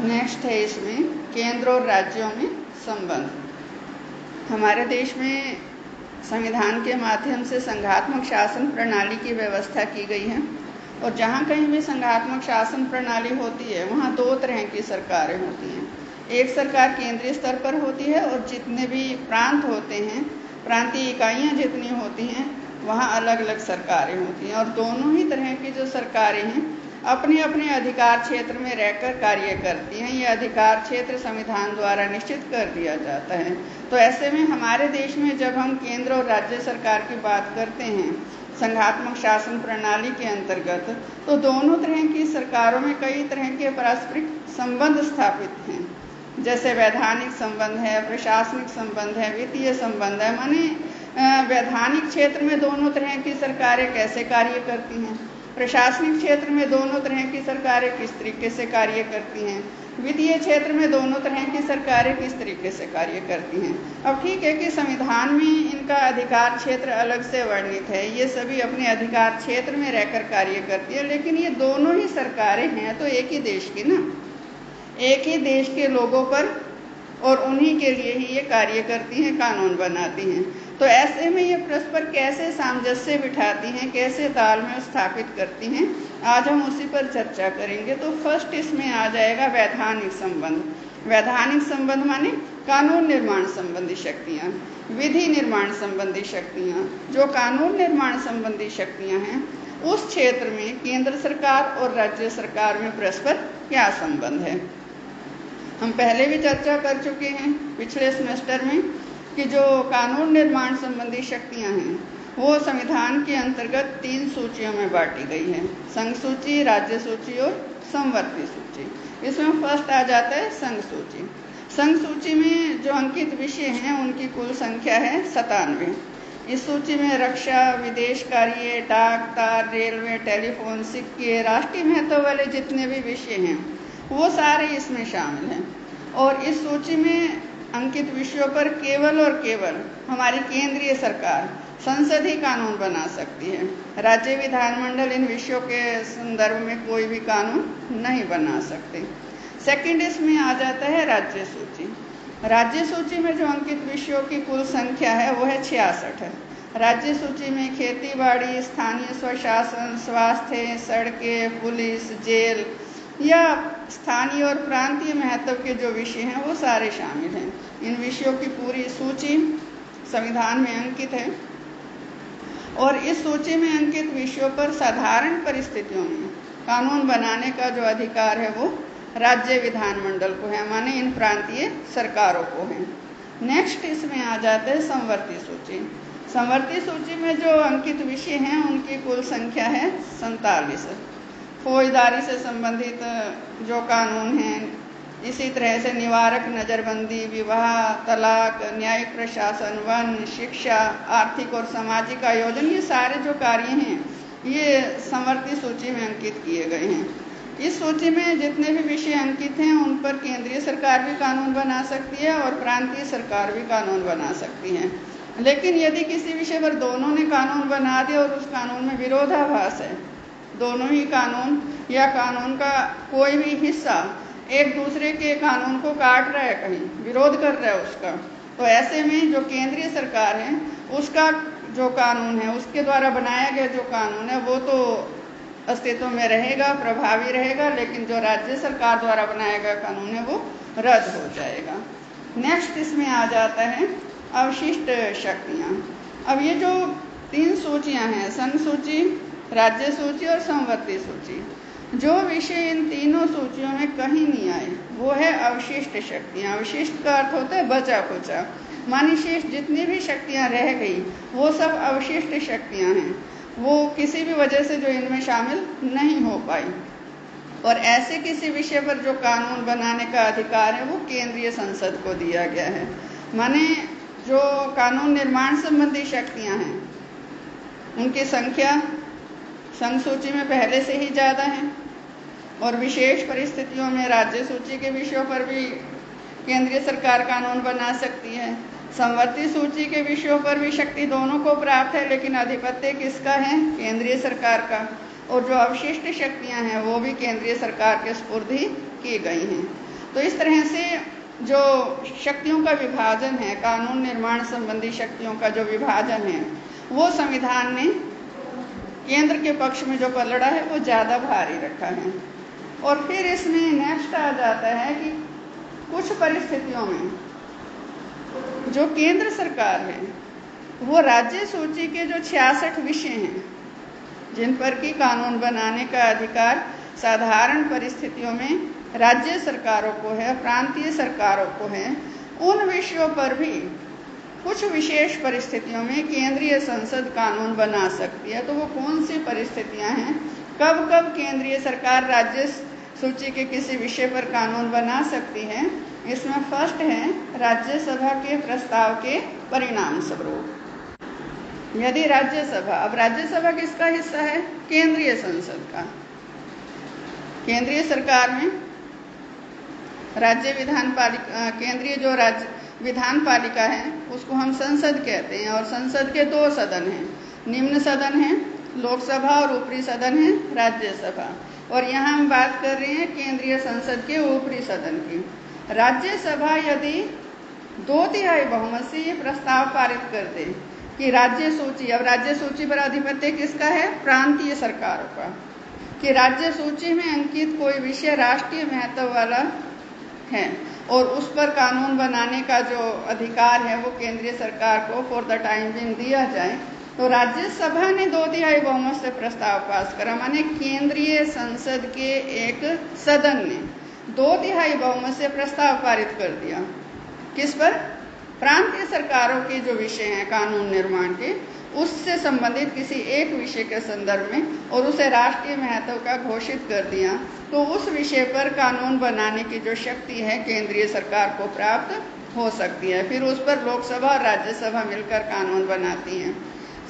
Next है इसमें केंद्र और राज्यों में संबंध। हमारे देश में संविधान के माध्यम से संघात्मक शासन प्रणाली की व्यवस्था की गई है और जहाँ कहीं भी संघात्मक शासन प्रणाली होती है वहाँ दो तरह की सरकारें होती हैं। एक सरकार केंद्रीय स्तर पर होती है और जितने भी प्रांत होते हैं, प्रांतीय इकाइयाँ जितनी होती हैं, वहाँ अलग अलग सरकारें होती हैं और दोनों ही तरह की जो सरकारें हैं अपने अपने अधिकार क्षेत्र में रहकर कार्य करती हैं। ये अधिकार क्षेत्र संविधान द्वारा निश्चित कर दिया जाता है। तो ऐसे में हमारे देश में जब हम केंद्र और राज्य सरकार की बात करते हैं संघात्मक शासन प्रणाली के अंतर्गत, तो दोनों तरह की सरकारों में कई तरह के पारस्परिक संबंध स्थापित हैं। जैसे वैधानिक संबंध है, प्रशासनिक संबंध है, वित्तीय संबंध है। माने वैधानिक क्षेत्र में दोनों तरह की सरकारें कैसे कार्य करती हैं, प्रशासनिक क्षेत्र में दोनों तरह की सरकारें किस तरीके से कार्य करती हैं, वित्तीय क्षेत्र में दोनों तरह की सरकारें किस तरीके से कार्य करती हैं। अब ठीक है कि संविधान में इनका अधिकार क्षेत्र अलग से वर्णित है, ये सभी अपने अधिकार क्षेत्र में रहकर कार्य करती है, लेकिन ये दोनों ही सरकारें हैं तो एक ही देश की ना, एक ही देश के लोगों पर और उन्हीं के लिए ही ये कार्य करती हैं, कानून बनाती हैं। तो ऐसे में ये परस्पर कैसे सामंजस्य बिठाती हैं, कैसे तालमेल स्थापित करती हैं, आज हम उसी पर चर्चा करेंगे। तो फर्स्ट इसमें आ जाएगा वैधानिक संबंध। वैधानिक संबंध माने कानून निर्माण संबंधी शक्तियाँ, विधि निर्माण संबंधी शक्तियाँ। जो कानून निर्माण संबंधी शक्तियाँ हैं उस क्षेत्र में केंद्र सरकार और राज्य सरकार में परस्पर क्या संबंध है। हम पहले भी चर्चा कर चुके हैं पिछले सेमेस्टर में कि जो कानून निर्माण संबंधी शक्तियां हैं वो संविधान के अंतर्गत 3 सूचियों में बांटी गई है, संघ सूची, राज्य सूची और समवर्ती सूची। इसमें फर्स्ट आ जाता है संघ सूची। संघ सूची में जो अंकित विषय हैं उनकी कुल संख्या है 97। इस सूची में रक्षा, विदेश कार्य, डाक, तार, रेलवे, टेलीफोन, सिक्के, राष्ट्रीय महत्व वाले जितने भी विषय हैं वो सारे इसमें शामिल हैं। और इस सूची में अंकित विषयों पर केवल और केवल हमारी केंद्रीय सरकार, संसद ही कानून बना सकती है। राज्य विधानमंडल इन विषयों के संदर्भ में कोई भी कानून नहीं बना सकते। सेकंड इसमें आ जाता है राज्य सूची। राज्य सूची में जो अंकित विषयों की कुल संख्या है वो है 66 है। राज्य सूची में खेती बाड़ी, स्थानीय स्वशासन, स्वास्थ्य, सड़कें, पुलिस, जेल या स्थानीय और प्रांतीय महत्व के जो विषय हैं वो सारे शामिल हैं। इन विषयों की पूरी सूची संविधान में अंकित है और इस सूची में अंकित विषयों पर साधारण परिस्थितियों में कानून बनाने का जो अधिकार है वो राज्य विधानमंडल को है, माने इन प्रांतीय सरकारों को है। नेक्स्ट इसमें आ जाते हैं समवर्ती सूची। समवर्ती सूची में जो अंकित विषय हैं उनकी कुल संख्या है 47। फौजदारी से संबंधित जो कानून हैं, इसी तरह से निवारक, नज़रबंदी, विवाह, तलाक, न्यायिक प्रशासन, वन, शिक्षा, आर्थिक और सामाजिक आयोजन, ये सारे जो कार्य हैं ये समवर्ती सूची में अंकित किए गए हैं। इस सूची में जितने भी विषय अंकित हैं उन पर केंद्रीय सरकार भी कानून बना सकती है और प्रांतीय सरकार भी कानून बना सकती है। लेकिन यदि किसी विषय पर दोनों ने कानून बना दिया और उस कानून में विरोधाभास है, दोनों ही कानून या कानून का कोई भी हिस्सा एक दूसरे के कानून को काट रहा है, कहीं विरोध कर रहा है उसका, तो ऐसे में जो केंद्रीय सरकार है उसका जो कानून है, उसके द्वारा बनाया गया जो कानून है वो तो अस्तित्व में रहेगा, प्रभावी रहेगा, लेकिन जो राज्य सरकार द्वारा बनाया गया कानून है वो रद्द हो जाएगा। नेक्स्ट इसमें आ जाता है अवशिष्ट शक्तियाँ। अब ये जो 3 सूचियाँ हैं, संघ सूची, राज्य सूची और समवर्ती सूची, जो विषय इन तीनों सूचियों में कहीं नहीं आए वो है अवशिष्ट शक्तियाँ। अवशिष्ट का अर्थ होता है बचा खुचा, मानी शेष जितनी भी शक्तियाँ रह गई वो सब अवशिष्ट शक्तियाँ हैं, वो किसी भी वजह से जो इनमें शामिल नहीं हो पाई। और ऐसे किसी विषय पर जो कानून बनाने का अधिकार है वो केंद्रीय संसद को दिया गया है। माने जो कानून निर्माण संबंधी शक्तियाँ हैं उनकी संख्या संघ सूची में पहले से ही ज़्यादा है और विशेष परिस्थितियों में राज्य सूची के विषयों पर भी केंद्रीय सरकार कानून बना सकती है। समवर्ती सूची के विषयों पर भी शक्ति दोनों को प्राप्त है, लेकिन आधिपत्य किसका है? केंद्रीय सरकार का। और जो अवशिष्ट शक्तियां हैं वो भी केंद्रीय सरकार के सुपुर्द ही की गई हैं। तो इस तरह से जो शक्तियों का विभाजन है, कानून निर्माण संबंधी शक्तियों का जो विभाजन है, वो संविधान ने केंद्र के पक्ष में जो पलड़ा है वो ज़्यादा भारी रखा है। और फिर इसमें नेक्स्ट आ जाता है कि कुछ परिस्थितियों में जो केंद्र सरकार है वो राज्य सूची के जो 66 विषय हैं जिन पर कि कानून बनाने का अधिकार साधारण परिस्थितियों में राज्य सरकारों को है, प्रांतीय सरकारों को है, उन विषयों पर भी कुछ विशेष परिस्थितियों में केंद्रीय संसद कानून बना सकती है। तो वो कौन सी परिस्थितियां हैं, कब कब केंद्रीय सरकार राज्य सूची के किसी विषय पर कानून बना सकती है? इसमें फर्स्ट है राज्यसभा के प्रस्ताव के परिणाम स्वरूप। यदि राज्यसभा, अब राज्यसभा किसका हिस्सा है? केंद्रीय संसद का। केंद्रीय सरकार में राज्य विधान पालिका, केंद्रीय जो राज्य विधान पालिका है उसको हम संसद कहते हैं, और संसद के 2 सदन हैं, निम्न सदन है लोकसभा और ऊपरी सदन है राज्यसभा। और यहाँ हम बात कर रहे हैं केंद्रीय संसद के ऊपरी सदन की। राज्यसभा यदि 2/3 बहुमत से ये प्रस्ताव पारित कर दे कि राज्य सूची, अब राज्य सूची पर आधिपत्य किसका है? प्रांतीय सरकारों का, कि राज्य सूची में अंकित कोई विषय राष्ट्रीय महत्व वाला है और उस पर कानून बनाने का जो अधिकार है वो केंद्रीय सरकार को फॉर द टाइम बिंग दिया जाए। तो राज्यसभा ने 2/3 बहुमत से प्रस्ताव पास करा, माने केंद्रीय संसद के एक सदन ने 2/3 बहुमत से प्रस्ताव पारित कर दिया। किस पर? प्रांतीय सरकारों के जो विषय हैं कानून निर्माण के, उससे संबंधित किसी एक विषय के संदर्भ में, और उसे राष्ट्रीय महत्व का घोषित कर दिया। तो उस विषय पर कानून बनाने की जो शक्ति है केंद्रीय सरकार को प्राप्त हो सकती है। फिर उस पर लोकसभा और राज्यसभा मिलकर कानून बनाती हैं।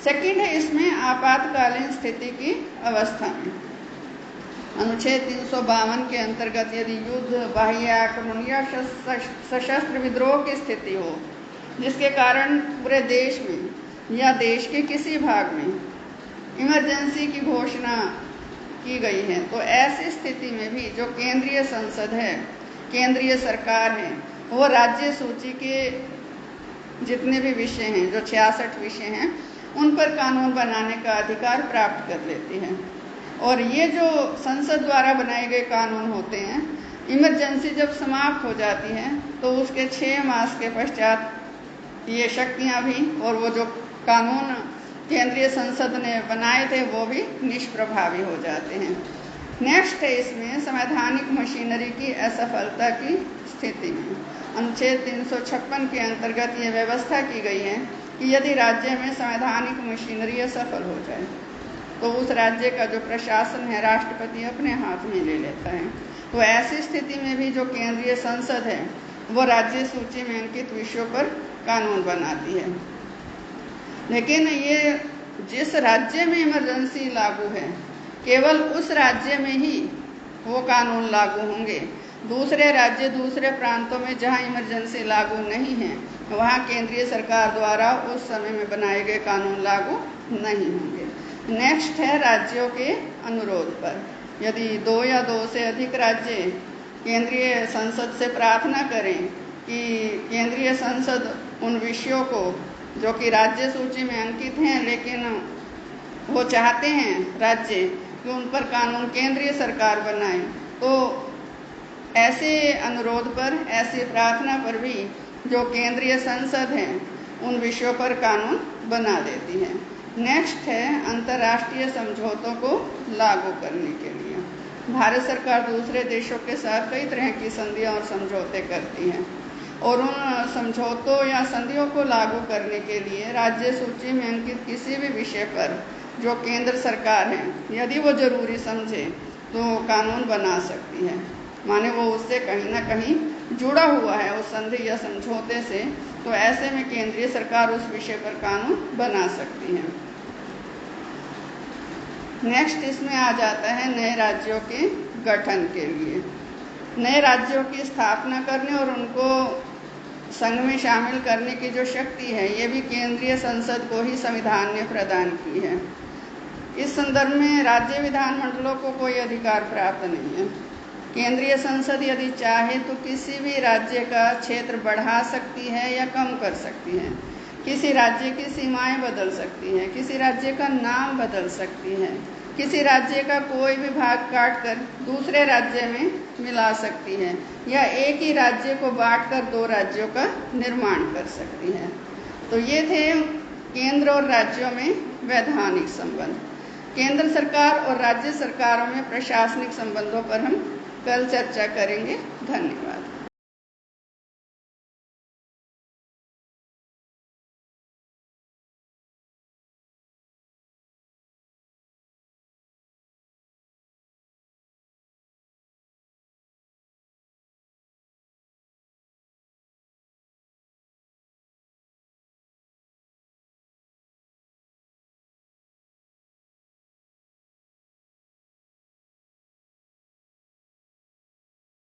सेकंड है इसमें आपातकालीन स्थिति की अवस्था में अनुच्छेद 352 के अंतर्गत यदि युद्ध, बाह्य आक्रमण या सशस्त्र विद्रोह की स्थिति हो जिसके कारण पूरे देश में या देश के किसी भाग में इमरजेंसी की घोषणा की गई है, तो ऐसी स्थिति में भी जो केंद्रीय संसद है, केंद्रीय सरकार है, वो राज्य सूची के जितने भी विषय हैं, जो 66 विषय हैं, उन पर कानून बनाने का अधिकार प्राप्त कर लेती है। और ये जो संसद द्वारा बनाए गए कानून होते हैं, इमरजेंसी जब समाप्त हो जाती है तो उसके 6 मास के पश्चात ये शक्तियां भी और वो जो कानून केंद्रीय संसद ने बनाए थे वो भी निष्प्रभावी हो जाते हैं। नेक्स्ट है इसमें संवैधानिक मशीनरी की असफलता की स्थिति में अनुच्छेद 356 के अंतर्गत ये व्यवस्था की गई है कि यदि राज्य में संवैधानिक मशीनरी असफल हो जाए तो उस राज्य का जो प्रशासन है राष्ट्रपति अपने हाथ में ले लेता है। तो ऐसी स्थिति में भी जो केंद्रीय संसद है वो राज्य सूची में अंकित विषयों पर कानून बनाती है। लेकिन ये जिस राज्य में इमरजेंसी लागू है केवल उस राज्य में ही वो कानून लागू होंगे। दूसरे राज्य, दूसरे प्रांतों में जहां इमरजेंसी लागू नहीं है वहां केंद्रीय सरकार द्वारा उस समय में बनाए गए कानून लागू नहीं होंगे। नेक्स्ट है राज्यों के अनुरोध पर। यदि 2 या 2 से अधिक राज्य केंद्रीय संसद से प्रार्थना करें कि केंद्रीय संसद उन विषयों को जो कि राज्य सूची में अंकित हैं लेकिन वो चाहते हैं राज्य कि उन पर कानून केंद्रीय सरकार बनाए, तो ऐसे अनुरोध पर, ऐसी प्रार्थना पर भी जो केंद्रीय संसद है उन विषयों पर कानून बना देती है। नेक्स्ट है अंतर्राष्ट्रीय समझौतों को लागू करने के लिए भारत सरकार दूसरे देशों के साथ कई तरह की संधियां और समझौते करती है, और उन समझौतों या संधियों को लागू करने के लिए राज्य सूची में अंकित किसी भी विषय पर जो केंद्र सरकार है यदि वो जरूरी समझे तो कानून बना सकती है, माने वो उससे कहीं ना कहीं जुड़ा हुआ है उस संधि या समझौते से, तो ऐसे में केंद्रीय सरकार उस विषय पर कानून बना सकती है। नेक्स्ट इसमें आ जाता है नए राज्यों के गठन के लिए। नए राज्यों की स्थापना करने और उनको संघ में शामिल करने की जो शक्ति है ये भी केंद्रीय संसद को ही संविधान ने प्रदान की है। इस संदर्भ में राज्य विधानमंडलों को कोई अधिकार प्राप्त नहीं है। केंद्रीय संसद यदि चाहे तो किसी भी राज्य का क्षेत्र बढ़ा सकती है या कम कर सकती है, किसी राज्य की सीमाएं बदल सकती है, किसी राज्य का नाम बदल सकती है, किसी राज्य का कोई भी भाग काट कर दूसरे राज्य में मिला सकती है, या एक ही राज्य को बांटकर 2 राज्यों का निर्माण कर सकती है। तो ये थे केंद्र और राज्यों में वैधानिक संबंध। केंद्र सरकार और राज्य सरकारों में प्रशासनिक संबंधों पर हम कल चर्चा करेंगे। धन्यवाद।